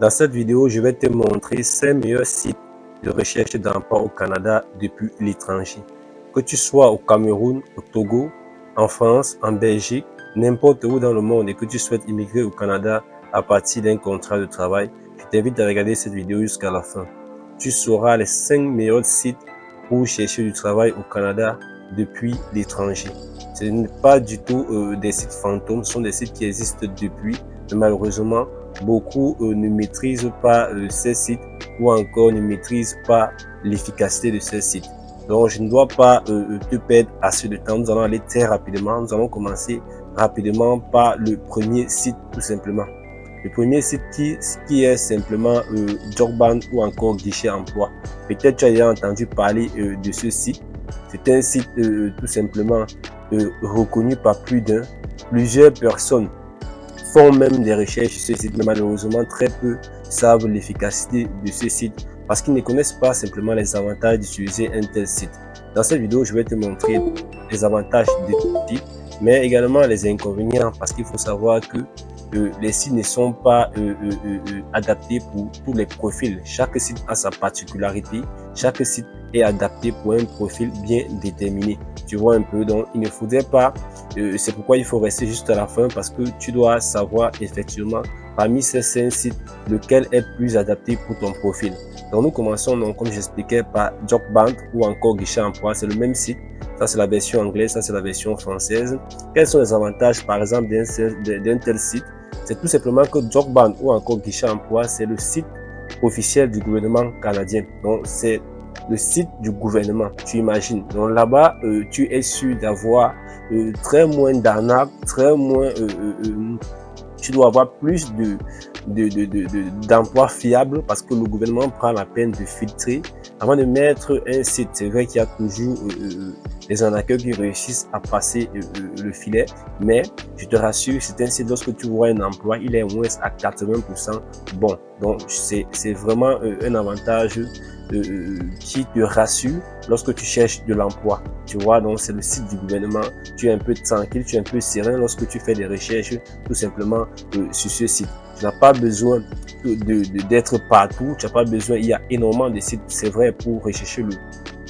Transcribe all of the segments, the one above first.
Dans cette vidéo, je vais te montrer 5 meilleurs sites de recherche d'emploi au Canada depuis l'étranger. Que tu sois au Cameroun, au Togo, en France, en Belgique, n'importe où dans le monde et que tu souhaites immigrer au Canada à partir d'un contrat de travail, je t'invite à regarder cette vidéo jusqu'à la fin. Tu sauras les 5 meilleurs sites pour chercher du travail au Canada depuis l'étranger. Ce n'est pas du tout des sites fantômes, ce sont des sites qui existent depuis, mais malheureusement, beaucoup ne maîtrisent pas ces sites ou encore ne maîtrisent pas l'efficacité de ces sites. Donc, je ne dois pas te perdre assez de temps. Nous allons aller très rapidement. Nous allons commencer rapidement par le premier site, tout simplement. Le premier site qui est simplement Jobband ou encore Guichet Emploi. Peut-être tu as déjà entendu parler de ce site. C'est un site tout simplement reconnu par plus d'un. Plusieurs personnes font même des recherches sur ce site, mais malheureusement, très peu savent l'efficacité de ce site parce qu'ils ne connaissent pas simplement les avantages d'utiliser un tel site. Dans cette vidéo, je vais te montrer les avantages de ce site, mais également les inconvénients parce qu'il faut savoir que les sites ne sont pas adaptés pour tous les profils. Chaque site a sa particularité, chaque site est adapté pour un profil bien déterminé. Tu vois un peu, donc il ne faudrait pas, c'est pourquoi il faut rester juste à la fin parce que tu dois savoir effectivement parmi ces 5 sites lequel est plus adapté pour ton profil. Donc nous commençons donc, comme j'expliquais, par Jobband ou encore Guichet Emploi, c'est le même site. Ça c'est la version anglaise, ça c'est la version française. Quels sont les avantages par exemple d'un tel site? C'est tout simplement que Jobband ou encore Guichet Emploi, c'est le site officiel du gouvernement canadien. Donc c'est le site du gouvernement, tu imagines. Donc là-bas, tu es sûr d'avoir très moins d'arnaques, très moins, tu dois avoir plus d'emplois fiables parce que le gouvernement prend la peine de filtrer avant de mettre un site. C'est vrai qu'il y a toujours des arnaqueurs qui réussissent à passer le filet, mais je te rassure, c'est un site, lorsque tu vois un emploi, il est au moins à 80% bon. Donc c'est vraiment un avantage qui te rassure lorsque tu cherches de l'emploi. Tu vois, donc c'est le site du gouvernement. Tu es un peu tranquille, tu es un peu serein lorsque tu fais des recherches tout simplement sur ce site. Tu n'as pas besoin d'être partout, tu n'as pas besoin, il y a énormément de sites, c'est vrai, pour rechercher le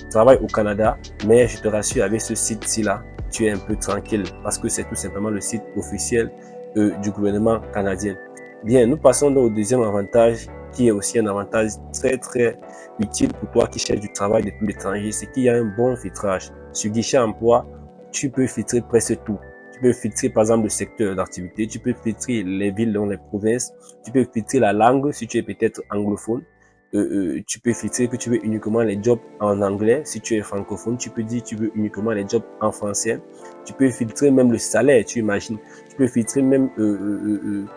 travail au Canada, mais je te rassure, avec ce site-ci là, tu es un peu tranquille parce que c'est tout simplement le site officiel du gouvernement canadien. Bien, nous passons donc au deuxième avantage qui est aussi un avantage très utile pour toi qui cherches du travail depuis l'étranger, c'est qu'il y a un bon filtrage. Sur Guichet Emploi, tu peux filtrer presque tout. Tu peux filtrer par exemple le secteur d'activité, tu peux filtrer les villes dans les provinces, tu peux filtrer la langue si tu es peut-être anglophone. Tu peux filtrer que tu veux uniquement les jobs en anglais. Si tu es francophone, tu peux dire que tu veux uniquement les jobs en français. Tu peux filtrer même le salaire, tu imagines. Tu peux filtrer même le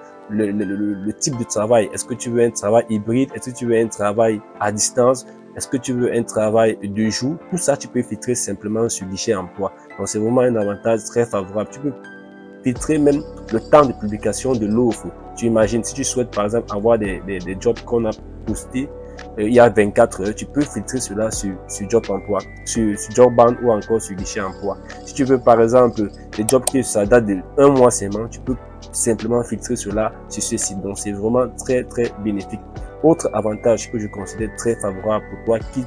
type de travail. Est-ce que tu veux un travail hybride? Est-ce que tu veux un travail à distance? Est-ce que tu veux un travail de jour? Tout ça, tu peux filtrer simplement sur Guichet Emploi. Donc, c'est vraiment un avantage très favorable. Tu peux filtrer même le temps de publication de l'offre. Tu imagines, si tu souhaites par exemple avoir des jobs qu'on a postés il y a 24 heures, tu peux filtrer cela sur Job Emploi, sur Jobband ou encore sur Guichet Emploi. Si tu veux par exemple des jobs qui ça date de 1 mois seulement, tu peux simplement filtrer cela sur ce site. Donc c'est vraiment très bénéfique. Autre avantage que je considère très favorable pour toi qui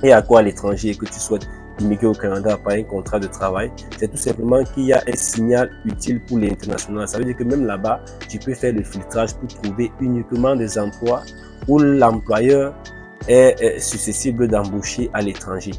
est à quoi à l'étranger et que tu souhaites immigrer au Canada par un contrat de travail, c'est tout simplement qu'il y a un signal utile pour l'international. Ça veut dire que même là-bas, tu peux faire le filtrage pour trouver uniquement des emplois où l'employeur est susceptible d'embaucher à l'étranger.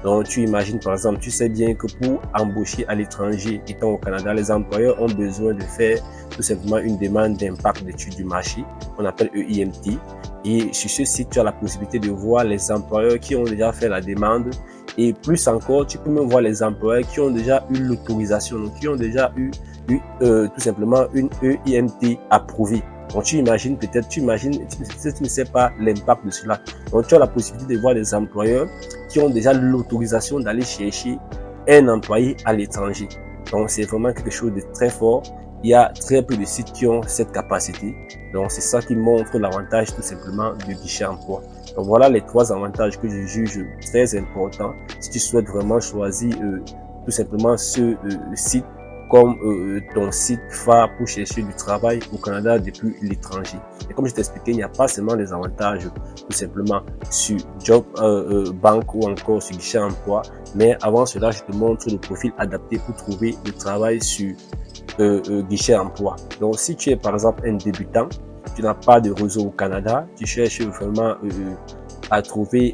Donc, tu imagines, par exemple, tu sais bien que pour embaucher à l'étranger, étant au Canada, les employeurs ont besoin de faire tout simplement une demande d'impact d'étude du marché, qu'on appelle EIMT. Et sur ce site, tu as la possibilité de voir les employeurs qui ont déjà fait la demande. Et plus encore, tu peux même voir les employeurs qui ont déjà eu l'autorisation, donc qui ont déjà eu tout simplement une EIMT approuvée. Donc tu imagines peut-être, tu ne sais pas l'impact de cela. Donc tu as la possibilité de voir les employeurs qui ont déjà l'autorisation d'aller chercher un employé à l'étranger. Donc c'est vraiment quelque chose de très fort. Il y a très peu de sites qui ont cette capacité. Donc c'est ça qui montre l'avantage tout simplement de Guichet Emploi. Donc voilà les 3 avantages que je juge très importants si tu souhaites vraiment choisir tout simplement ce site comme ton site phare pour chercher du travail au Canada depuis l'étranger. Et comme je t'ai expliqué, il n'y a pas seulement des avantages tout simplement sur Job Bank ou encore sur Guichet Emploi, mais avant cela, je te montre le profil adapté pour trouver le travail sur Guichet Emploi. Donc, si tu es par exemple un débutant, tu n'as pas de réseau au Canada, tu cherches vraiment à trouver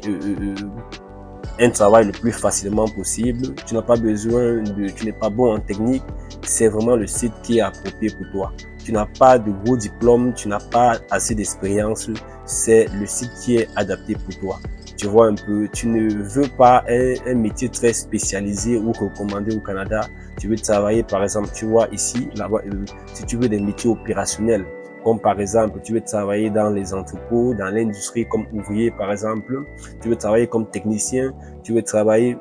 un travail le plus facilement possible, tu n'as pas besoin tu n'es pas bon en technique, c'est vraiment le site qui est approprié pour toi. Tu n'as pas de gros diplôme, tu n'as pas assez d'expérience, c'est le site qui est adapté pour toi. Tu vois un peu, tu ne veux pas un métier très spécialisé ou recommandé au Canada. Tu veux travailler, par exemple, tu vois ici, là-bas, si tu veux des métiers opérationnels, comme par exemple, tu veux travailler dans les entrepôts, dans l'industrie comme ouvrier, par exemple, tu veux travailler comme technicien, tu veux travailler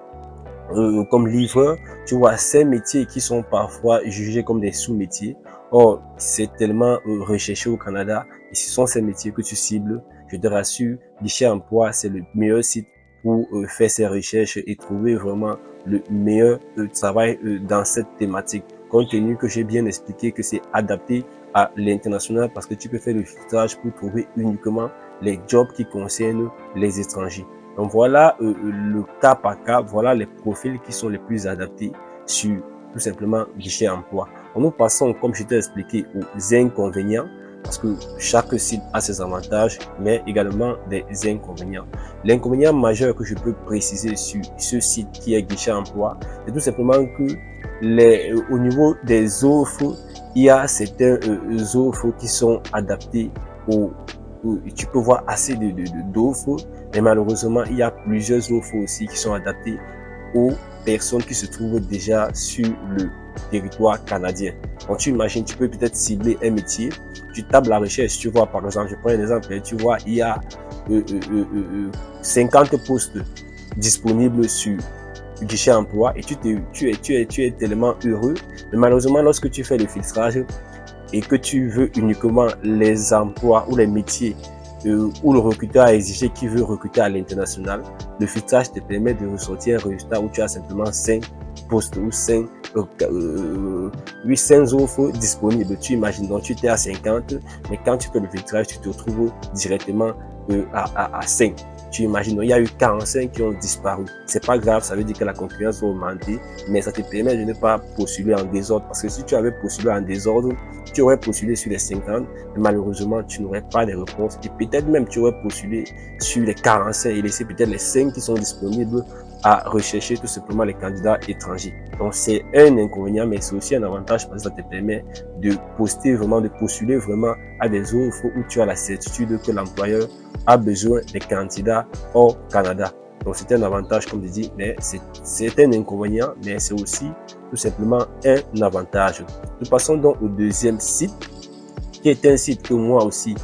comme livreur, tu vois, ces métiers qui sont parfois jugés comme des sous-métiers. Or, c'est tellement recherché au Canada et ce sont ces métiers que tu cibles. Je te rassure, Guichet Emploi, c'est le meilleur site pour faire ses recherches et trouver vraiment le meilleur travail dans cette thématique. Compte tenu que j'ai bien expliqué que c'est adapté à l'international parce que tu peux faire le filtrage pour trouver uniquement les jobs qui concernent les étrangers. Donc voilà le cas par cas, voilà les profils qui sont les plus adaptés sur tout simplement Guichet Emploi. Nous passons, comme je t'ai expliqué, aux inconvénients, parce que chaque site a ses avantages, mais également des inconvénients. L'inconvénient majeur que je peux préciser sur ce site qui est Guichet Emploi, c'est tout simplement que au niveau des offres, il y a certaines offres qui sont adaptées tu peux voir assez d'offres, mais malheureusement, il y a plusieurs offres aussi qui sont adaptées aux personnes qui se trouvent déjà sur le territoire canadien. Donc, tu imagines, tu peux peut-être cibler un métier, tu tapes la recherche, tu vois, par exemple, je prends un exemple, tu vois, il y a 50 postes disponibles sur Guichet Emploi et tu es tellement heureux, mais malheureusement, lorsque tu fais le filtrage, et que tu veux uniquement les emplois ou les métiers où le recruteur a exigé qu'il veut recruter à l'international, le filtrage te permet de ressortir un résultat où tu as simplement 5 postes ou 5 offres disponibles. Tu imagines, donc tu étais à 50, mais quand tu fais le filtrage, tu te retrouves directement à 5. Tu imagines, il y a eu 45 qui ont disparu. C'est pas grave, ça veut dire que la concurrence va augmenter, mais ça te permet de ne pas postuler en désordre. Parce que si tu avais postulé en désordre, tu aurais postulé sur les 50, mais malheureusement, tu n'aurais pas de réponses. Et peut-être même tu aurais postulé sur les 45 et laissé peut-être les 5 qui sont disponibles à rechercher tout simplement les candidats étrangers. Donc c'est un inconvénient, mais c'est aussi un avantage parce que ça te permet de postuler vraiment à des offres où tu as la certitude que l'employeur a besoin des candidats hors Canada. Donc c'est un avantage, comme je dis, mais c'est un inconvénient, mais c'est aussi tout simplement un avantage. Nous passons donc au deuxième site, qui est un site que moi aussi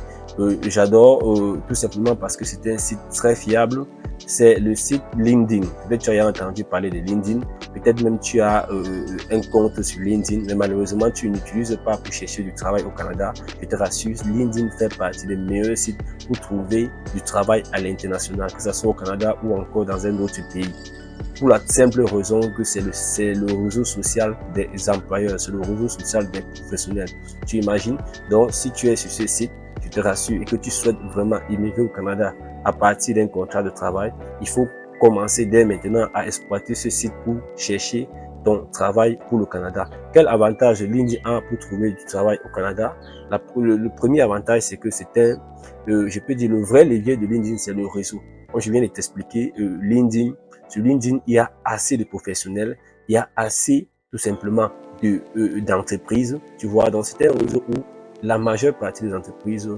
j'adore, tout simplement parce que c'est un site très fiable. C'est le site LinkedIn. Peut-être tu as entendu parler de LinkedIn, peut-être même tu as un compte sur LinkedIn, mais malheureusement tu n'utilises pas pour chercher du travail au Canada. Je te rassure, LinkedIn fait partie des meilleurs sites pour trouver du travail à l'international, que ce soit au Canada ou encore dans un autre pays. Pour la simple raison que c'est le réseau social des employeurs, c'est le réseau social des professionnels. Tu imagines? Donc, si tu es sur ce site, je te rassure, et que tu souhaites vraiment immigrer au Canada à partir d'un contrat de travail, il faut commencer dès maintenant à exploiter ce site pour chercher ton travail pour le Canada. Quel avantage LinkedIn a pour trouver du travail au Canada? Le premier avantage, c'est que c'est je peux dire, le vrai levier de LinkedIn, c'est le réseau. Comme je viens de t'expliquer, sur LinkedIn, il y a assez de professionnels, il y a assez tout simplement d'entreprises, tu vois. Donc, c'est un réseau où la majeure partie des entreprises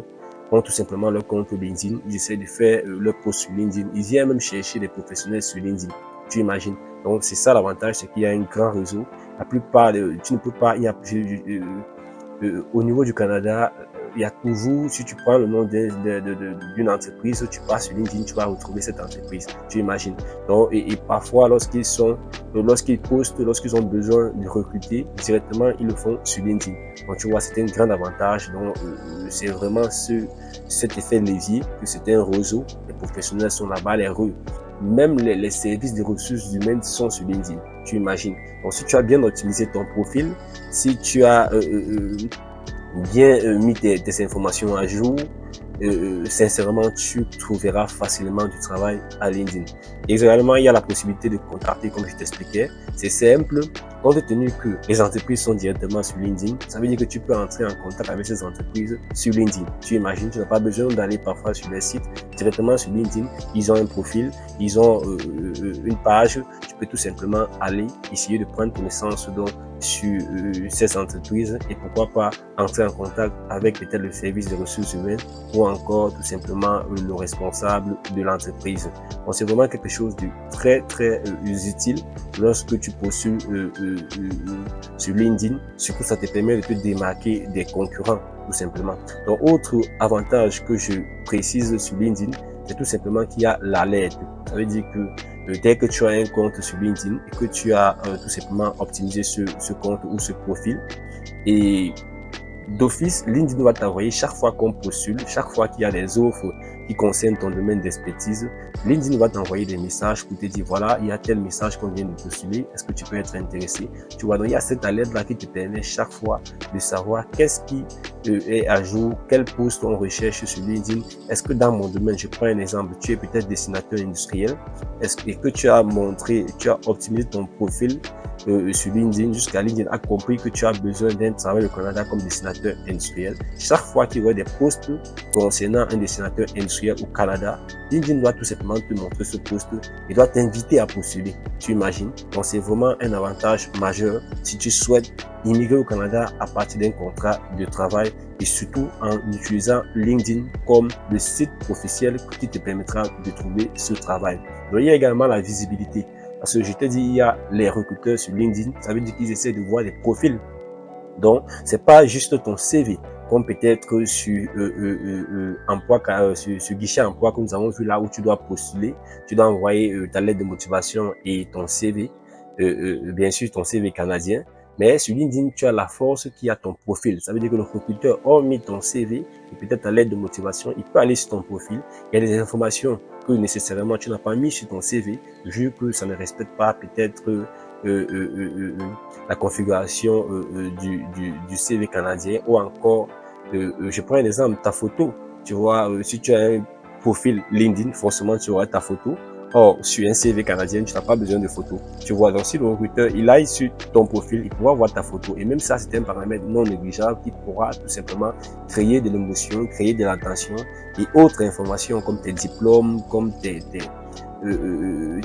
ont tout simplement leur compte LinkedIn. Ils essaient de faire leur post sur LinkedIn. Ils viennent même chercher des professionnels sur LinkedIn. Tu imagines. Donc, c'est ça l'avantage, c'est qu'il y a un grand réseau. La plupart, tu ne peux pas, au niveau du Canada, il y a toujours, si tu prends le nom d'une entreprise, tu passes sur LinkedIn, tu vas retrouver cette entreprise. Tu imagines. Donc, et parfois, lorsqu'ils postent, lorsqu'ils ont besoin de recruter, directement, ils le font sur LinkedIn. Donc, tu vois, c'est un grand avantage. Donc, c'est vraiment cet effet levier que c'est un réseau. Les professionnels sont là-bas, même les services des ressources humaines sont sur LinkedIn. Tu imagines. Donc, si tu as bien optimisé ton profil, si tu as bien mis tes informations à jour, sincèrement, tu trouveras facilement du travail à LinkedIn. Également, il y a la possibilité de contacter, comme je t'expliquais. C'est simple. Compte tenu que les entreprises sont directement sur LinkedIn, ça veut dire que tu peux entrer en contact avec ces entreprises sur LinkedIn. Tu imagines, tu n'as pas besoin d'aller parfois sur les sites. Directement sur LinkedIn, ils ont un profil, ils ont une page. Tu peux tout simplement aller essayer de prendre connaissance sur ces entreprises et pourquoi pas entrer en contact avec peut-être le service des ressources humaines ou encore tout simplement le responsable de l'entreprise. Donc c'est vraiment quelque chose de très utile lorsque tu postules sur LinkedIn. Surtout ça te permet de te démarquer des concurrents tout simplement. Donc autre avantage que je précise sur LinkedIn, c'est tout simplement qu'il y a l'alerte. Ça veut dire que dès que tu as un compte sur LinkedIn et que tu as tout simplement optimisé ce compte ou ce profil, et d'office, LinkedIn va t'envoyer chaque fois qu'on postule, chaque fois qu'il y a des offres qui concernent ton domaine d'expertise, LinkedIn va t'envoyer des messages pour te dire voilà, il y a tel message qu'on vient de postuler, est-ce que tu peux être intéressé? Tu vois, donc il y a cette alerte-là qui te permet chaque fois de savoir qu'est-ce qui est à jour, quel poste on recherche sur LinkedIn. Est-ce que dans mon domaine, je prends un exemple, tu es peut-être dessinateur industriel, est-ce que tu as optimisé ton profil sur LinkedIn, jusqu'à LinkedIn a compris que tu as besoin d'un travail au Canada comme dessinateur industriel. Chaque fois qu'il y a des postes concernant un dessinateur industriel au Canada, LinkedIn doit tout simplement te montrer ce poste et doit t'inviter à postuler. Tu imagines? Donc c'est vraiment un avantage majeur si tu souhaites immigrer au Canada à partir d'un contrat de travail et surtout en utilisant LinkedIn comme le site officiel qui te permettra de trouver ce travail. Donc il y a également la visibilité. Parce que je t'ai dit, il y a les recruteurs sur LinkedIn, ça veut dire qu'ils essaient de voir des profils. Donc, c'est pas juste ton CV, comme peut-être sur sur guichet emploi que nous avons vu là où tu dois postuler, tu dois envoyer ta lettre de motivation et ton CV, bien sûr ton CV canadien. Mais sur LinkedIn, tu as la force qui a ton profil. Ça veut dire que le recruteur a mis ton CV et peut-être ta lettre de motivation. Il peut aller sur ton profil. Il y a des informations que nécessairement tu n'as pas mis sur ton CV, vu que ça ne respecte pas peut-être la configuration du CV canadien ou encore, je prends un exemple, ta photo. Tu vois, si tu as un profil LinkedIn, forcément tu auras ta photo. Or, sur un CV canadien, tu n'as pas besoin de photo. Tu vois, donc si le recruteur, il aille sur ton profil, il pourra voir ta photo. Et même ça, c'est un paramètre non négligeable qui pourra tout simplement créer de l'émotion, créer de l'attention et autres informations comme tes diplômes, comme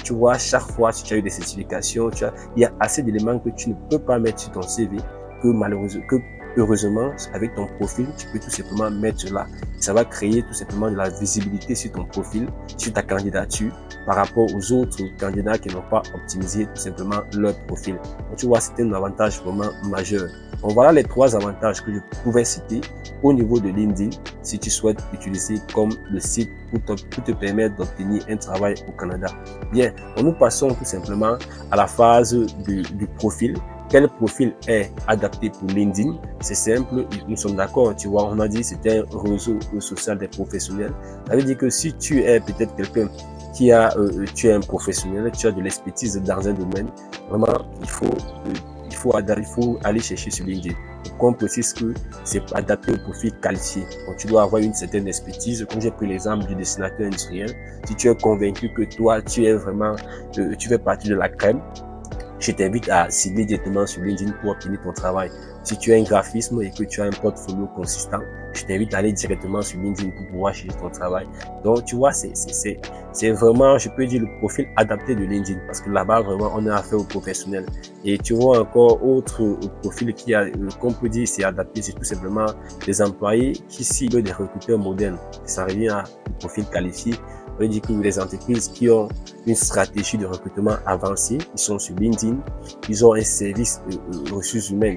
tu vois, chaque fois, si tu as eu des certifications, il y a assez d'éléments que tu ne peux pas mettre sur ton CV heureusement, avec ton profil, tu peux tout simplement mettre cela. Ça va créer tout simplement de la visibilité sur ton profil, sur ta candidature, par rapport aux autres candidats qui n'ont pas optimisé tout simplement leur profil. Donc, tu vois, c'est un avantage vraiment majeur. Donc, voilà les 3 avantages que je pouvais citer au niveau de LinkedIn si tu souhaites utiliser comme le site pour te permettre d'obtenir un travail au Canada. Bien, donc nous passons tout simplement à la phase du profil. Quel profil est adapté pour LinkedIn? C'est simple, nous sommes d'accord, tu vois, on a dit c'est un réseau social des professionnels. Ça veut dire que si tu es peut-être quelqu'un tu es un professionnel, tu as de l'expertise dans un domaine, vraiment, il faut aller chercher sur LinkedIn. Pourquoi on précise que c'est adapté au profil qualifié. Donc, tu dois avoir une certaine expertise. Comme j'ai pris l'exemple du dessinateur industriel, si tu es convaincu que toi, tu fais partie de la crème, je t'invite à cibler directement sur LinkedIn pour obtenir ton travail. Si tu as un graphisme et que tu as un portfolio consistant, je t'invite à aller directement sur LinkedIn pour pouvoir chercher ton travail. Donc, tu vois, c'est vraiment, je peux dire, le profil adapté de LinkedIn parce que là-bas, vraiment, on a affaire aux professionnels. Et tu vois encore autre profil qu'on peut dire, c'est adapté, c'est tout simplement des employés qui ciblent des recruteurs modernes. Ça revient à un profil qualifié. On veut dire que les entreprises qui ont une stratégie de recrutement avancée, ils sont sur LinkedIn, ils ont un service de ressources humaines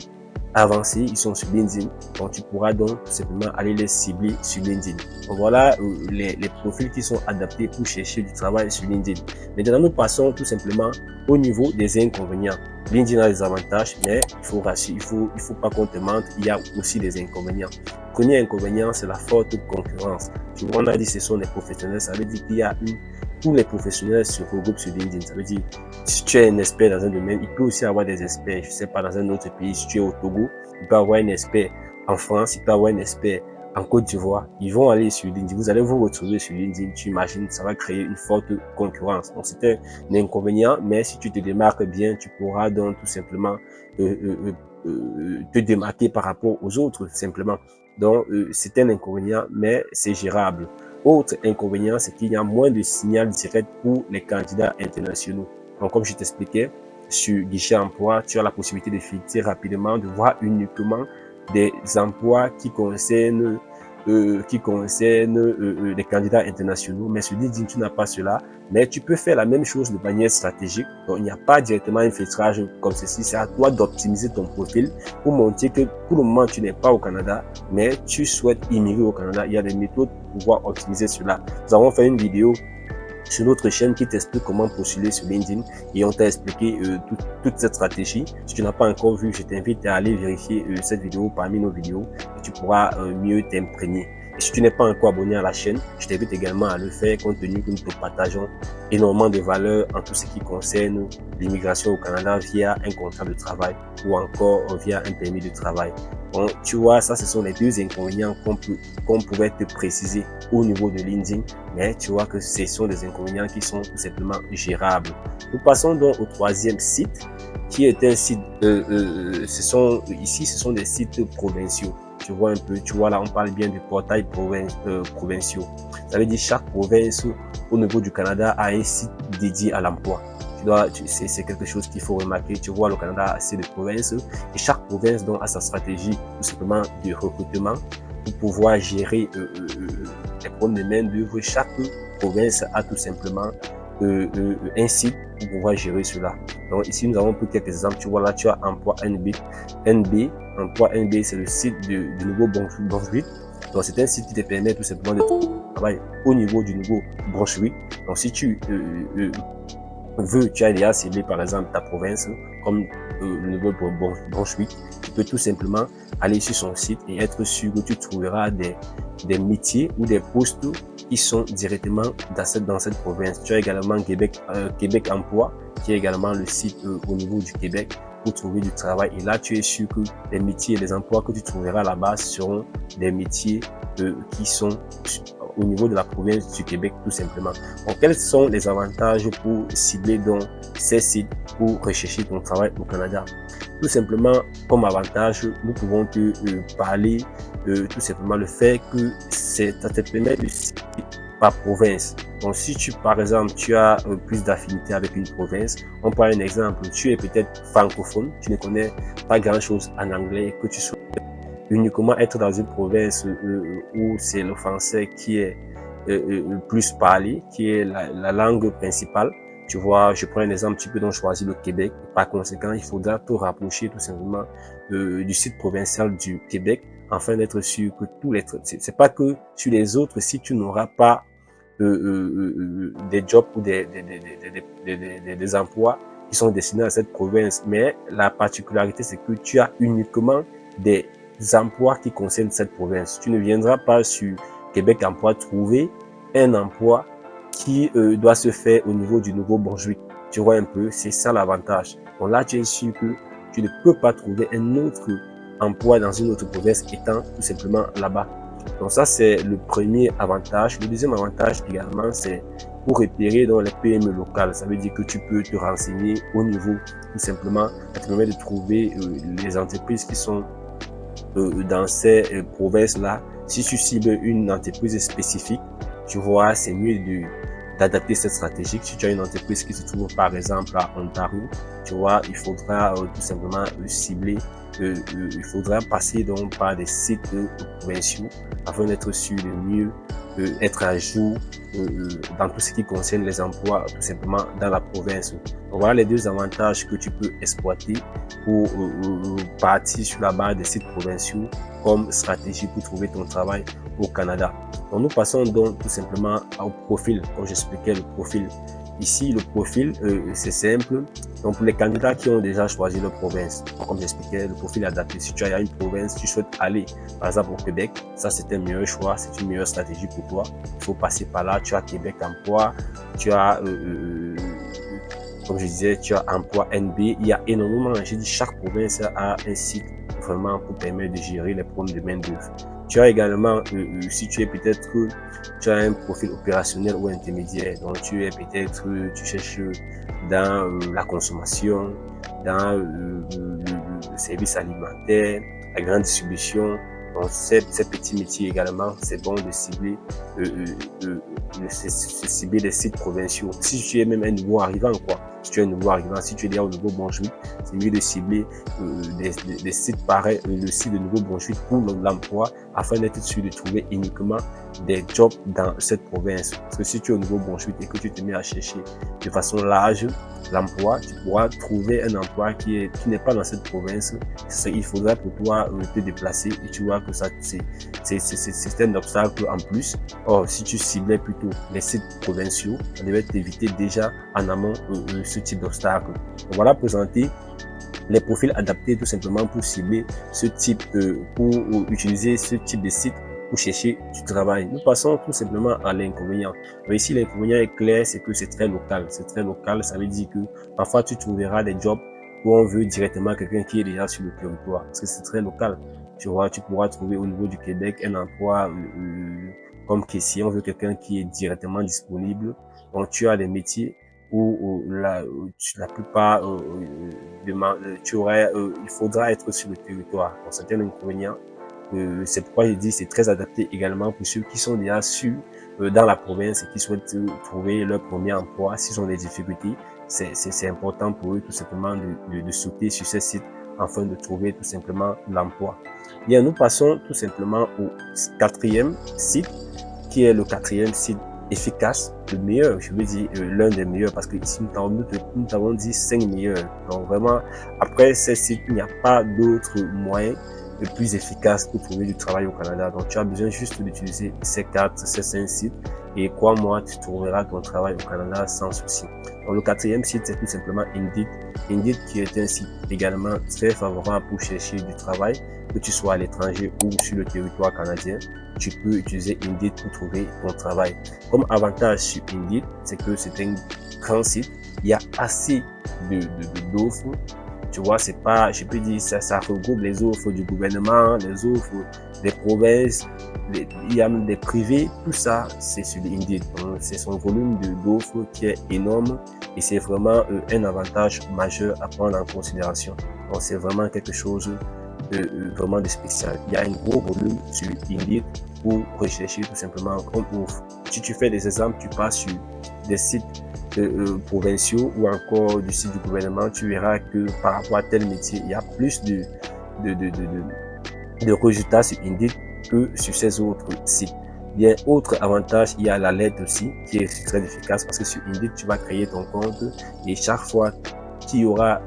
avancé, ils sont sur LinkedIn. Donc, tu pourras donc tout simplement aller les cibler sur LinkedIn. Donc, voilà les profils qui sont adaptés pour chercher du travail sur LinkedIn. Maintenant, nous passons tout simplement au niveau des inconvénients. LinkedIn a des avantages, mais il faut pas qu'on te mente, il y a aussi des inconvénients. Le premier inconvénient, c'est la forte concurrence. Tu vois, on a dit que ce sont des professionnels, ça veut dire qu'il y a une tous les professionnels se regroupent sur LinkedIn. Ça veut dire, si tu es un expert dans un domaine, il peut aussi avoir des experts, je sais pas, dans un autre pays. Si tu es au Togo, il peut avoir un expert en France, il peut avoir un expert en Côte d'Ivoire. Ils vont aller sur LinkedIn. Vous allez vous retrouver sur LinkedIn. Tu imagines, ça va créer une forte concurrence. Donc, c'est un inconvénient, mais si tu te démarques bien, tu pourras donc tout simplement te démarquer par rapport aux autres, simplement. Donc, c'est un inconvénient, mais c'est gérable. Autre inconvénient, c'est qu'il y a moins de signal direct pour les candidats internationaux. Donc, comme je t'expliquais, sur Guichet Emploi, tu as la possibilité de filtrer rapidement, de voir uniquement des emplois qui concernent les candidats internationaux. Mais sur LinkedIn, tu n'as pas cela. Mais tu peux faire la même chose de manière stratégique. Donc, il n'y a pas directement un filtrage comme ceci. C'est à toi d'optimiser ton profil pour montrer que pour le moment, tu n'es pas au Canada, mais tu souhaites immigrer au Canada. Il y a des méthodes pour pouvoir optimiser cela. Nous avons fait une vidéo sur notre chaîne qui t'explique comment postuler sur LinkedIn et on t'a expliqué toute cette stratégie. Si tu n'as pas encore vu, je t'invite à aller vérifier cette vidéo parmi nos vidéos et tu pourras mieux t'imprégner. Et si tu n'es pas encore abonné à la chaîne, je t'invite également à le faire compte tenu que nous te partageons énormément de valeurs en tout ce qui concerne l'immigration au Canada via un contrat de travail ou encore via un permis de travail. Bon, tu vois, ça, ce sont les deux inconvénients qu'on pouvait te préciser au niveau de LinkedIn, mais tu vois que ce sont des inconvénients qui sont tout simplement gérables. Nous passons donc au troisième site, qui est un site, ce sont des sites provinciaux. Tu vois un peu, tu vois là, on parle bien du portail provinciaux. Ça veut dire chaque province au niveau du Canada a un site dédié à l'emploi. C'est quelque chose qu'il faut remarquer. Tu vois, le Canada a assez de provinces et chaque province donc a sa stratégie tout simplement de recrutement pour pouvoir gérer les problèmes de main-d'œuvre. Chaque province a tout simplement un site pour pouvoir gérer cela. Donc ici, nous avons pris quelques exemples. Tu vois là, tu as Emploi NB. Emploi NB, c'est le site du Nouveau-Brunswick. Donc c'est un site qui te permet tout simplement de travailler au niveau du Nouveau-Brunswick. Donc si tu tu as déjà ciblé par exemple ta province comme le Nouveau-Brunswick, tu peux tout simplement aller sur son site et être sûr que tu trouveras des métiers ou des postes qui sont directement dans cette province. Tu as également Québec Emploi, qui est également le site au niveau du Québec pour trouver du travail. Et là, tu es sûr que les métiers et les emplois que tu trouveras là-bas seront des métiers qui sont au niveau de la province du Québec, tout simplement. Donc, quels sont les avantages pour cibler donc ces sites pour rechercher ton travail au Canada? Tout simplement, comme avantage, nous pouvons te parler tout simplement le fait que ça te permet de cibler par province. Donc, si par exemple, tu as plus d'affinité avec une province, on prend un exemple, tu es peut-être francophone, tu ne connais pas grand-chose en anglais, que tu sois uniquement être dans une province où c'est le français qui est plus parlé, qui est la langue principale. Tu vois, je prends un exemple, tu peux donc choisir le Québec. Par conséquent, il faudra te rapprocher tout simplement du site provincial du Québec afin d'être sûr que c'est pas que sur les autres, si tu n'auras pas des jobs ou des emplois qui sont destinés à cette province, mais la particularité, c'est que tu as uniquement des emplois qui concernent cette province. Tu ne viendras pas sur Québec Emploi trouver un emploi qui doit se faire au niveau du Nouveau-Brunswick. Tu vois un peu, c'est ça l'avantage. Donc là, tu es sûr que tu ne peux pas trouver un autre emploi dans une autre province étant tout simplement là-bas. Donc ça, c'est le premier avantage. Le deuxième avantage également, c'est pour repérer dans les PME locales. Ça veut dire que tu peux te renseigner au niveau, tout simplement, ça te permet de trouver les entreprises qui sont dans ces provinces-là. Si tu cibles une entreprise spécifique, tu vois, c'est mieux d'adapter cette stratégie. Si tu as une entreprise qui se trouve par exemple à Ontario, tu vois, il faudra tout simplement cibler, il faudra passer donc par des sites provinciaux afin d'être sûr de mieux être à jour dans tout ce qui concerne les emplois tout simplement dans la province. Donc, voilà les deux avantages que tu peux exploiter pour partir sur la base des sites provinciaux comme stratégie pour trouver ton travail au Canada. Donc, nous passons donc tout simplement au profil, comme j'expliquais le profil. Ici, le profil, c'est simple. Donc, pour les candidats qui ont déjà choisi leur province, comme j'expliquais, le profil est adapté. Si tu as une province, tu souhaites aller, par exemple, au Québec, ça, c'est un meilleur choix, c'est une meilleure stratégie pour toi. Il faut passer par là. Tu as Québec Emploi, tu as, comme je disais, tu as Emploi NB. Il y a énormément, j'ai dit, chaque province a un site vraiment pour permettre de gérer les problèmes de main-d'œuvre. Tu as également, si tu es peut-être, tu as un profil opérationnel ou intermédiaire, donc tu es peut-être, tu cherches dans la consommation, dans le service alimentaire, la grande distribution. Donc, ces petits métiers également, c'est bon de cibler, cibler les sites provinciaux. Si tu es même un nouveau arrivant, quoi, si tu es un nouveau arrivant, si tu es déjà au Nouveau-Brunswick, c'est mieux de cibler des sites pareils, le site de Nouveau-Brunswick pour l'emploi, afin d'être sûr de trouver uniquement des jobs dans cette province. Parce que si tu es au Nouveau-Brunswick et que tu te mets à chercher de façon large l'emploi, tu pourras trouver un emploi qui n'est pas dans cette province. Il faudra pour toi te déplacer et tu vois que ça, c'est un obstacle en plus. Or, si tu ciblais plutôt les sites provinciaux, ça devait t'éviter déjà en amont ce type d'obstacle. Voilà présenter les profils adaptés tout simplement pour cibler ce type, pour utiliser ce type de site pour chercher du travail. Nous passons tout simplement à l'inconvénient. Ici, l'inconvénient est clair, c'est que c'est très local. C'est très local, ça veut dire que parfois tu trouveras des jobs où on veut directement quelqu'un qui est déjà sur le territoire, parce que c'est très local. Tu vois, tu pourras trouver au niveau du Québec un emploi comme caissier, on veut quelqu'un qui est directement disponible. Donc tu as des métiers où la plupart tu aurais, il faudra être sur le territoire. Donc c'est un inconvénient. C'est pourquoi je dis c'est très adapté également pour ceux qui sont déjà sûrs dans la province et qui souhaitent trouver leur premier emploi. S'ils ont des difficultés, c'est important pour eux tout simplement de sauter sur ces sites afin de trouver tout simplement l'emploi. Bien, nous passons tout simplement au quatrième site, qui est le quatrième site efficace, le meilleur, je veux dire l'un des meilleurs, parce que ici nous t'avons dit 5 meilleurs. Donc vraiment, après ces sites, il n'y a pas d'autres moyens le plus efficace pour trouver du travail au Canada. Donc tu as besoin juste d'utiliser ces 5 sites et crois-moi, tu trouveras ton travail au Canada sans souci. Donc le quatrième site, c'est tout simplement Indeed. Indeed qui est un site également très favorable pour chercher du travail, que tu sois à l'étranger ou sur le territoire canadien. Tu peux utiliser Indeed pour trouver ton travail. Comme avantage sur Indeed, c'est que c'est un grand site. Il y a assez d'offres. Tu vois, c'est pas, je peux dire, ça regroupe les offres du gouvernement, les offres des provinces, il y a même des privés, tout ça, c'est sur Indeed. C'est son volume d'offres qui est énorme et c'est vraiment un avantage majeur à prendre en considération. Donc, c'est vraiment quelque chose vraiment de spécial. Il y a un gros volume sur Indeed pour rechercher tout simplement comme offre. Si tu fais des exemples, tu passes sur des sites provinciaux ou encore du site du gouvernement, tu verras que par rapport à tel métier, il y a plus de résultats sur Indeed que sur ces autres sites. Bien, autre avantage, il y a la lettre aussi qui est très efficace parce que sur Indeed, tu vas créer ton compte et chaque fois qu'il y aura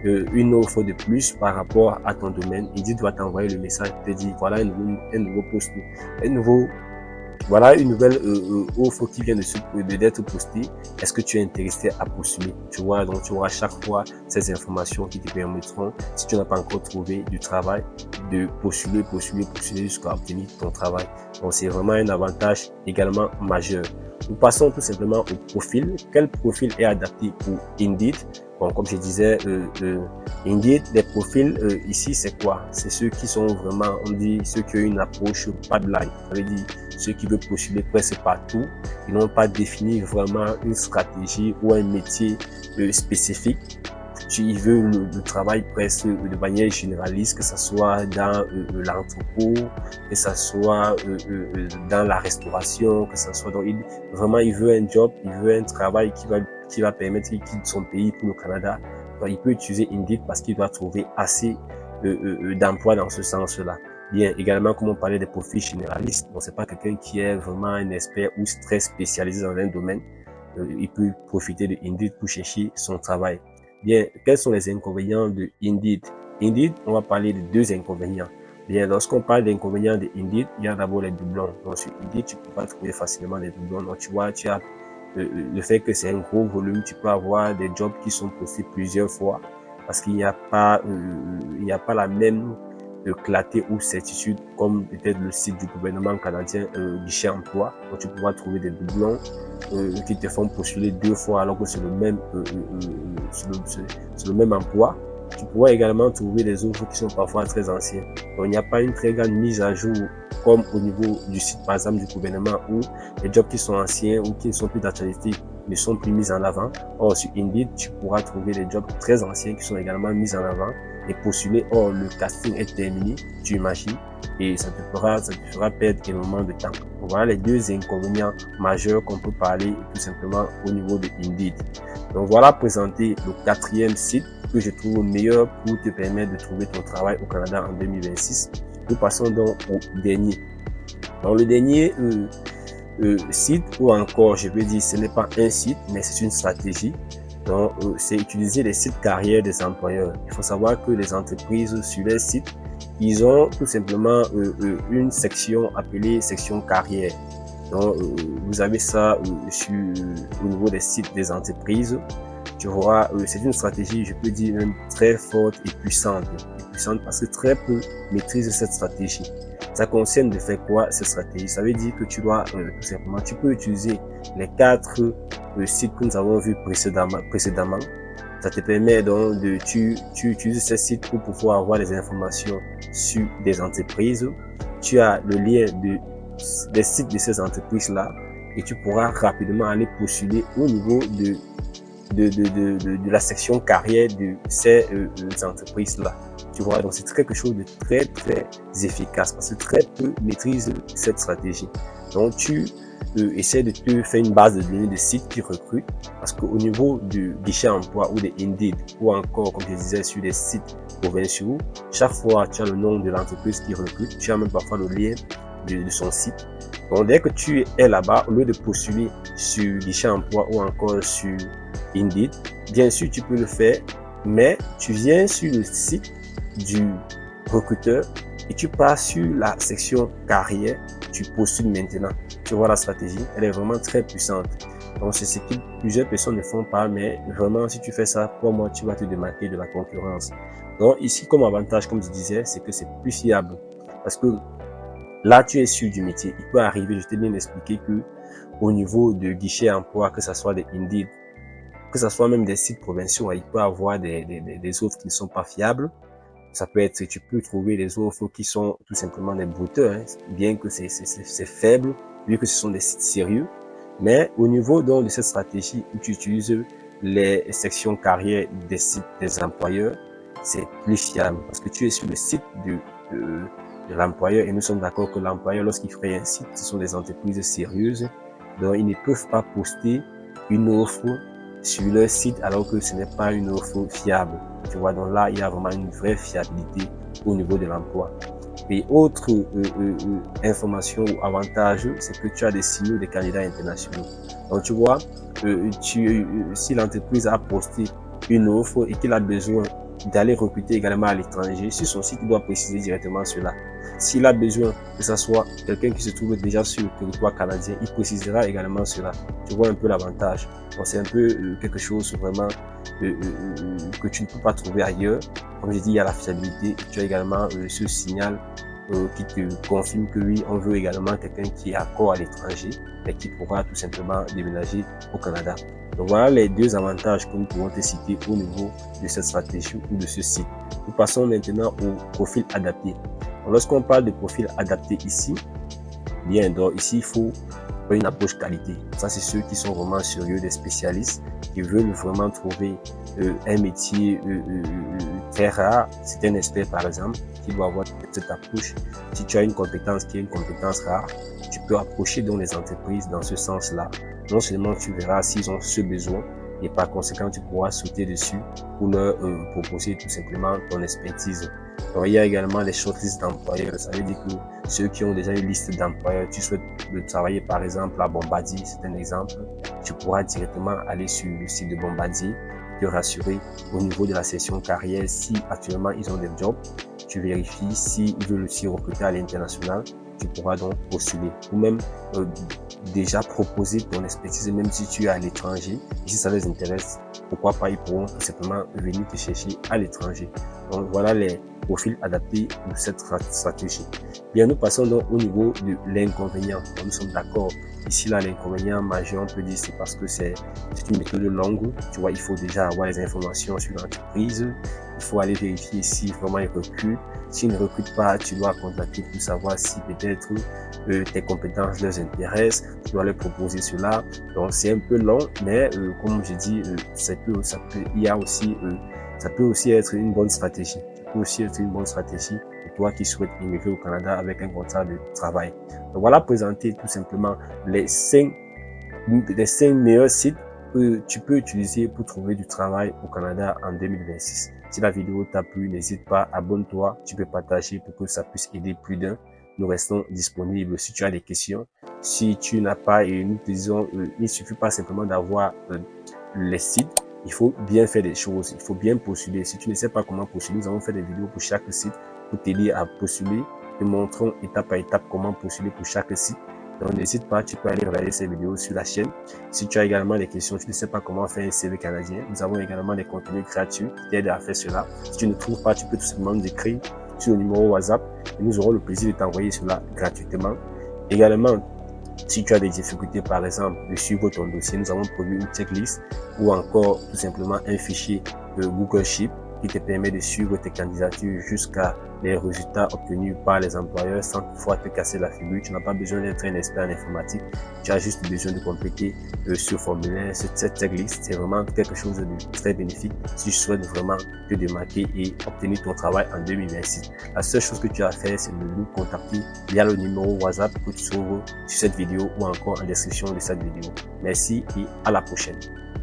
une offre de plus par rapport à ton domaine, Indeed va t'envoyer le message te dire voilà un nouveau post, voilà une nouvelle offre qui vient d'être postée. Est-ce que tu es intéressé à postuler? Tu vois, donc tu auras chaque fois ces informations qui te permettront, si tu n'as pas encore trouvé du travail, de postuler jusqu'à obtenir ton travail. Donc c'est vraiment un avantage également majeur. Nous passons tout simplement au profil. Quel profil est adapté pour Indeed? Bon, comme je disais, Indeed, les profils ici, c'est quoi? C'est ceux qui sont vraiment, on dit, ceux qui ont une approche pas de ligne. Ça veut dire ceux qui veulent postuler presque partout. Ils n'ont pas défini vraiment une stratégie ou un métier spécifique. Ils veulent le travail presque de manière généraliste, que ce soit dans l'entrepôt, que ce soit dans la restauration, que ce soit dans... Vraiment, il veut un job, il veut un travail qui va permettre qu'il quitte son pays pour le Canada. Donc, il peut utiliser Indeed parce qu'il doit trouver assez d'emplois dans ce sens-là. Bien, également, comme on parlait des profils généralistes, donc c'est pas quelqu'un qui est vraiment un expert ou très spécialisé dans un domaine. Il peut profiter de Indeed pour chercher son travail. Bien, quels sont les inconvénients de Indeed? Indeed, on va parler de 2 inconvénients. Bien, lorsqu'on parle d'inconvénients de Indeed, il y a d'abord les doublons. Donc, sur Indeed, tu peux pas trouver facilement des doublons. Donc, tu vois, tu as le fait que c'est un gros volume, tu peux avoir des jobs qui sont postés plusieurs fois parce qu'il n'y a pas, la même clarté ou certitude comme peut-être le site du gouvernement canadien Guichet Emploi. Donc, tu pourras trouver des doublons qui te font postuler 2 fois alors que c'est le même emploi. Tu pourras également trouver des offres qui sont parfois très anciennes. Donc, il n'y a pas une très grande mise à jour comme au niveau du site, par exemple, du gouvernement, où les jobs qui sont anciens ou qui ne sont plus d'actualité ne sont plus mis en avant. Or, sur Indeed, tu pourras trouver des jobs très anciens qui sont également mis en avant et postuler. Or, le casting est terminé, tu imagines, et ça te fera perdre énormément de temps. Donc, voilà les deux inconvénients majeurs qu'on peut parler tout simplement au niveau de Indeed. Donc, voilà présenté le 4e site que je trouve meilleur pour te permettre de trouver ton travail au Canada en 2026. Nous passons donc au dernier. Dans le dernier site, ou encore, je veux dire, ce n'est pas un site, mais c'est une stratégie. Donc, c'est utiliser les sites carrières des employeurs. Il faut savoir que les entreprises sur les sites, ils ont tout simplement une section appelée section carrière. Donc, vous avez ça au niveau des sites des entreprises. Tu vois, c'est une stratégie, je peux dire, même très forte et puissante. Parce que très peu maîtrisent cette stratégie. Ça concerne de faire quoi, cette stratégie? Ça veut dire que tu dois, tout simplement, tu peux utiliser les 4 sites que nous avons vus précédemment. Ça te permet donc tu utilises ces sites pour pouvoir avoir des informations sur des entreprises. Tu as le lien des sites de ces entreprises-là et tu pourras rapidement aller postuler au niveau de la section carrière de ces entreprises-là. Tu vois, donc c'est quelque chose de très, très efficace parce que très peu maîtrisent cette stratégie. Donc, tu essaies de te faire une base de données de sites qui recrutent parce qu'au niveau du guichet emploi ou des Indeed ou encore, comme je disais, sur des sites provinciaux, chaque fois, tu as le nom de l'entreprise qui recrute, tu as même parfois le lien de son site. Donc, dès que tu es là-bas, au lieu de postuler sur guichet emploi ou encore sur Indeed, bien sûr, tu peux le faire, mais tu viens sur le site du recruteur et tu pars sur la section carrière, tu postules maintenant. Tu vois la stratégie, elle est vraiment très puissante. Donc, c'est ce que plusieurs personnes ne font pas, mais vraiment, si tu fais ça, pour moi, tu vas te démarquer de la concurrence. Donc, ici, comme avantage, comme je disais, c'est que c'est plus fiable. Parce que là, tu es sûr du métier. Il peut arriver, je t'ai bien expliqué que au niveau de guichet emploi, que ce soit des Indeed, que ce soit même des sites provinciaux, il peut y avoir des offres qui ne sont pas fiables. Ça peut être, tu peux trouver des offres qui sont tout simplement des brouteurs, hein, bien que c'est faible, vu que ce sont des sites sérieux. Mais au niveau donc de cette stratégie où tu utilises les sections carrière des sites des employeurs, c'est plus fiable parce que tu es sur le site de l'employeur et nous sommes d'accord que l'employeur, lorsqu'il crée un site, ce sont des entreprises sérieuses, donc ils ne peuvent pas poster une offre sur leur site alors que ce n'est pas une offre fiable. Tu vois, donc là, il y a vraiment une vraie fiabilité au niveau de l'emploi. Et autre information ou avantage, c'est que tu as des signaux des candidats internationaux. Donc tu vois, si l'entreprise a posté une offre et qu'il a besoin d'aller recruter également à l'étranger, sur son site, il doit préciser directement cela. S'il a besoin que ce soit quelqu'un qui se trouve déjà sur le territoire canadien, il précisera également cela. Tu vois un peu l'avantage. Donc c'est un peu quelque chose vraiment que tu ne peux pas trouver ailleurs. Comme je dis, il y a la fiabilité et tu as également ce signal qui te confirme que oui, on veut également quelqu'un qui est accord à l'étranger, mais qui pourra tout simplement déménager au Canada. Donc voilà les deux avantages que nous pouvons te citer au niveau de cette stratégie ou de ce site. Nous passons maintenant au profil adapté. Lorsqu'on parle de profil adapté ici, bien, donc ici il faut une approche qualité. Ça, c'est ceux qui sont vraiment sérieux, des spécialistes, qui veulent vraiment trouver un métier très rare. C'est un expert, par exemple, qui doit avoir cette approche. Si tu as une compétence qui est une compétence rare, tu peux approcher donc les entreprises dans ce sens-là. Non seulement tu verras s'ils ont ce besoin, et par conséquent, tu pourras sauter dessus pour leur proposer tout simplement ton expertise. Donc, il y a également les shortlists d'employeurs. Ça veut dire que ceux qui ont déjà une liste d'employeurs, tu souhaites travailler par exemple à Bombardier, c'est un exemple, tu pourras directement aller sur le site de Bombardier, te rassurer au niveau de la session carrière si actuellement ils ont des jobs. tu vérifies s'ils veulent aussi recruter à l'international, tu pourras donc postuler ou même déjà proposer ton expertise, même si tu es à l'étranger. Si ça les intéresse, pourquoi pas, ils pourront tout simplement venir te chercher à l'étranger. Donc voilà les profils adaptés de cette stratégie. Bien, nous passons donc au niveau de l'inconvénient. Nous sommes d'accord. Ici, là, l'inconvénient majeur, on peut dire, c'est parce que c'est une méthode longue. Tu vois, il faut déjà avoir les informations sur l'entreprise. Il faut aller vérifier si vraiment ils recrutent. S'ils ne recrutent pas, tu dois contacter pour savoir si peut-être tes compétences leur intéressent. Tu dois leur proposer cela. Donc, c'est un peu long, mais comme je dis, ça peut aussi être une bonne stratégie. Ça peut aussi être une bonne stratégie pour toi qui souhaites immigrer au Canada avec un contrat de travail. Donc, voilà présenter tout simplement les 5 meilleurs sites que tu peux utiliser pour trouver du travail au Canada en 2026. Si la vidéo t'a plu, n'hésite pas, abonne-toi, tu peux partager pour que ça puisse aider plus d'un. Nous restons disponibles si tu as des questions. Si tu n'as pas, et nous te disons, il ne suffit pas simplement d'avoir les sites, il faut bien faire des choses, il faut bien postuler. Si tu ne sais pas comment postuler, nous avons fait des vidéos pour chaque site pour t'aider à postuler. Te montrons étape par étape comment postuler pour chaque site. Donc n'hésite pas, tu peux aller regarder ces vidéos sur la chaîne. Si tu as également des questions, tu ne sais pas comment faire un CV canadien, nous avons également des contenus gratuits qui t'aident à faire cela. Si tu ne trouves pas, tu peux tout simplement nous écrire sur le numéro WhatsApp et nous aurons le plaisir de t'envoyer cela gratuitement. Également, si tu as des difficultés, par exemple, de suivre ton dossier, nous avons prévu une checklist ou encore tout simplement un fichier de Google Sheet qui te permet de suivre tes candidatures jusqu'à les résultats obtenus par les employeurs sans toutefois te casser la figure. Tu n'as pas besoin d'être un expert en informatique. Tu as juste besoin de compléter ce formulaire, cette checklist. C'est vraiment quelque chose de très bénéfique si tu souhaites vraiment te démarquer et obtenir ton travail en 2026. La seule chose que tu as à faire, c'est de nous contacter via le numéro WhatsApp que tu trouves sur cette vidéo ou encore en description de cette vidéo. Merci et à la prochaine.